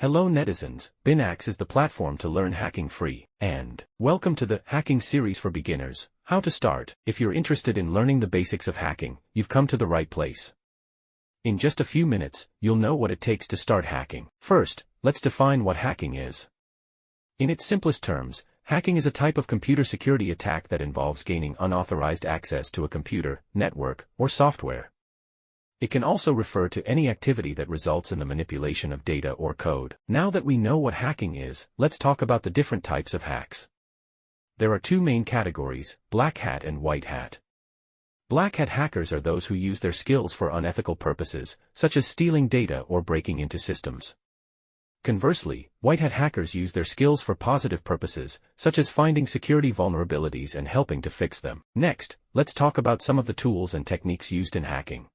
Hello netizens, Binhacks is the platform to learn hacking free, and welcome to the Hacking Series for Beginners, How to Start. If you're interested in learning the basics of hacking, you've come to the right place. In just a few minutes, you'll know what it takes to start hacking. First, let's define what hacking is. In its simplest terms, hacking is a type of computer security attack that involves gaining unauthorized access to a computer, network, or software. It can also refer to any activity that results in the manipulation of data or code. Now that we know what hacking is, let's talk about the different types of hacks. There are two main categories, black hat and white hat. Black hat hackers are those who use their skills for unethical purposes, such as stealing data or breaking into systems. Conversely, white hat hackers use their skills for positive purposes, such as finding security vulnerabilities and helping to fix them. Next, let's talk about some of the tools and techniques used in hacking.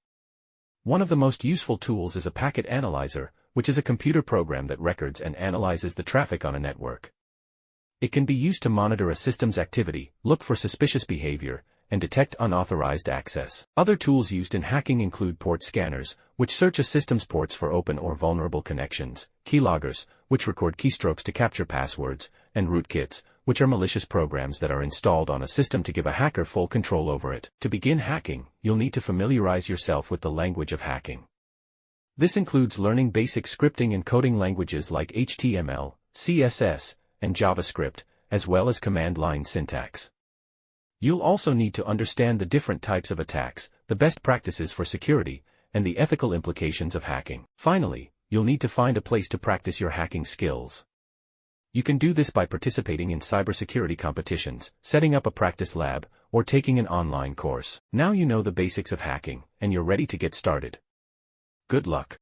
One of the most useful tools is a packet analyzer, which is a computer program that records and analyzes the traffic on a network. It can be used to monitor a system's activity, look for suspicious behavior, and detect unauthorized access. Other tools used in hacking include port scanners, which search a system's ports for open or vulnerable connections, keyloggers, which record keystrokes to capture passwords, and rootkits, which are malicious programs that are installed on a system to give a hacker full control over it. To begin hacking, you'll need to familiarize yourself with the language of hacking. This includes learning basic scripting and coding languages like HTML, CSS, and JavaScript, as well as command line syntax. You'll also need to understand the different types of attacks, the best practices for security, and the ethical implications of hacking. Finally, you'll need to find a place to practice your hacking skills. You can do this by participating in cybersecurity competitions, setting up a practice lab, or taking an online course. Now you know the basics of hacking, and you're ready to get started. Good luck.